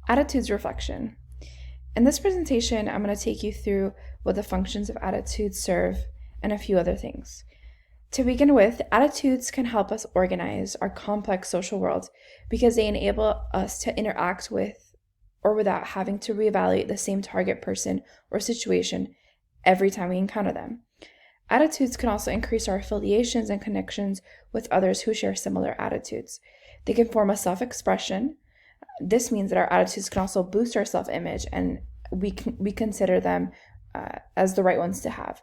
Attitudes reflection. In this presentation, I'm going to take you through what the functions of attitudes serve and a few other things. To begin with, attitudes can help us organize our complex social world because they enable us to interact with or without having to reevaluate the same target person or situation every time we encounter them. Attitudes can also increase our affiliations and connections with others who share similar attitudes. They can form a self-expression. This means that our attitudes can also boost our self-image, and we consider them as the right ones to have.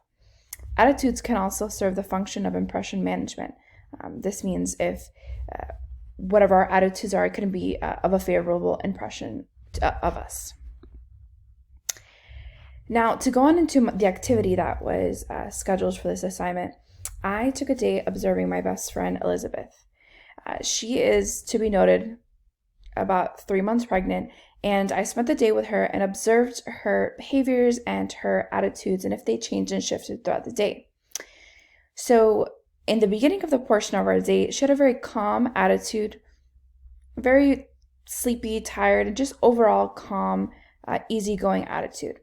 Attitudes can also serve the function of impression management. This means if whatever our attitudes are, it can be of a favorable impression of us. Now, to go on into the activity that was scheduled for this assignment, I took a day observing my best friend, Elizabeth. She is, to be noted, about 3 months pregnant, and I spent the day with her and observed her behaviors and her attitudes and if they changed and shifted throughout the day. So in the beginning of the portion of our day, she had a very calm attitude, very sleepy, tired, and just overall calm, easygoing attitude.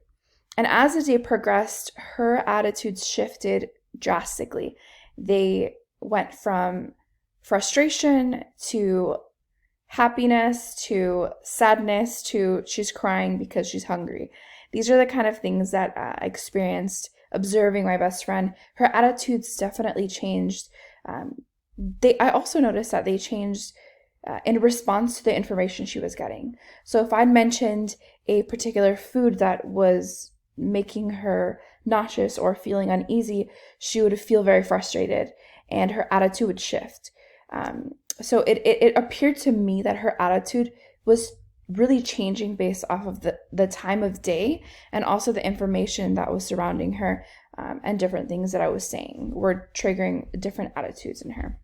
And as the day progressed, her attitudes shifted drastically. They went from frustration to happiness to sadness to she's crying because she's hungry. These are the kind of things that I experienced observing my best friend. Her attitudes definitely changed. I also noticed that they changed in response to the information she was getting. So if I'd mentioned a particular food that was making her nauseous or feeling uneasy, she would feel very frustrated and her attitude would shift. So it appeared to me that her attitude was really changing based off of the time of day and also the information that was surrounding her, and different things that I was saying were triggering different attitudes in her.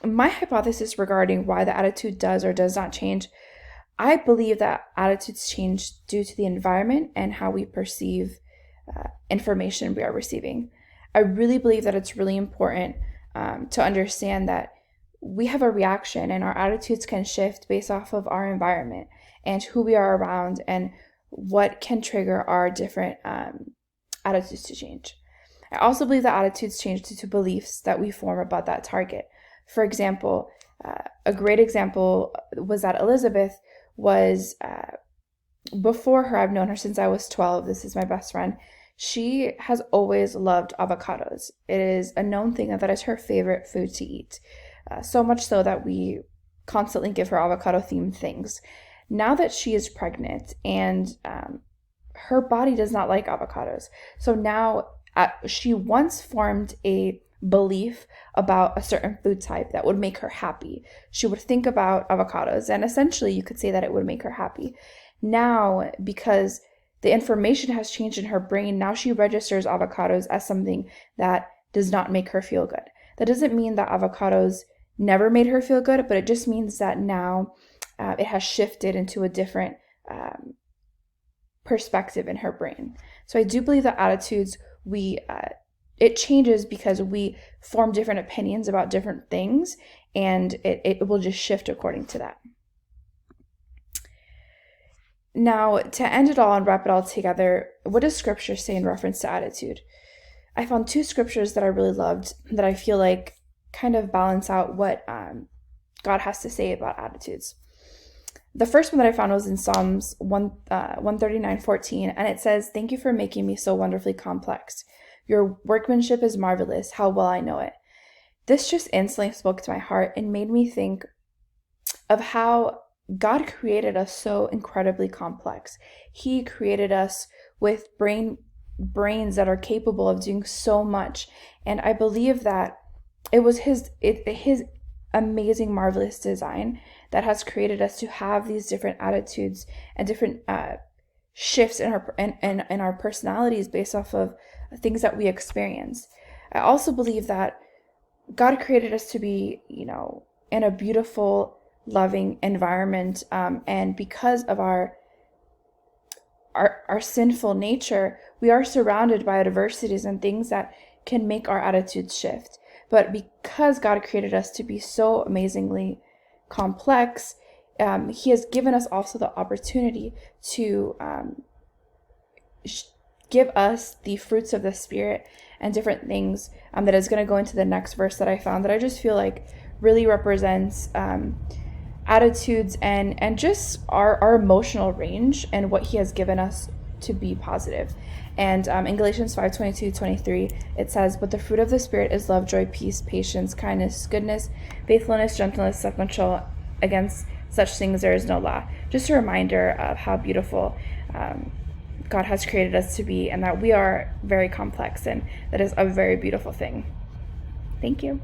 My hypothesis regarding why the attitude does or does not change, I believe that attitudes change due to the environment and how we perceive information we are receiving. I really believe that it's really important to understand that we have a reaction and our attitudes can shift based off of our environment and who we are around and what can trigger our different attitudes to change. I also believe that attitudes change due to beliefs that we form about that target. For example, a great example was that Elizabeth was, before her, I've known her since I was 12. This is my best friend. She has always loved avocados. It is a known thing that is her favorite food to eat. So much so that we constantly give her avocado-themed things. Now that she is pregnant and her body does not like avocados, so now she once formed a belief about a certain food type that would make her happy. She would think about avocados, and essentially you could say that it would make her happy. Now, because the information has changed in her brain, now she registers avocados as something that does not make her feel good. That doesn't mean that avocados never made her feel good, but it just means that now it has shifted into a different perspective in her brain. So I do believe that attitudes, it changes because we form different opinions about different things, and it will just shift according to that. Now, to end it all and wrap it all together, what does Scripture say in reference to attitude? I found 2 scriptures that I really loved that I feel like kind of balance out what God has to say about attitudes. The first one that I found was in Psalms 139:14, and it says, "Thank you for making me so wonderfully complex. Your workmanship is marvelous. How well I know it." This just instantly spoke to my heart and made me think of how God created us so incredibly complex. He created us with brains that are capable of doing so much. And I believe that it was his amazing, marvelous design that has created us to have these different attitudes and different shifts in our personalities based off of things that we experience. I also believe that God created us to be, in a beautiful, loving environment, and because of our sinful nature, we are surrounded by adversities and things that can make our attitudes shift. But because God created us to be so amazingly complex, He has given us also the opportunity to give us the fruits of the Spirit and different things that is going to go into the next verse that I found, that I just feel like really represents attitudes and just our emotional range and what he has given us to be positive. And in Galatians 5:22-23, it says, "But the fruit of the Spirit is love, joy, peace, patience, kindness, goodness, faithfulness, gentleness, self-control. Against such things there is no law." Just a reminder of how beautiful God has created us to be, and that we are very complex, and that is a very beautiful thing. Thank you.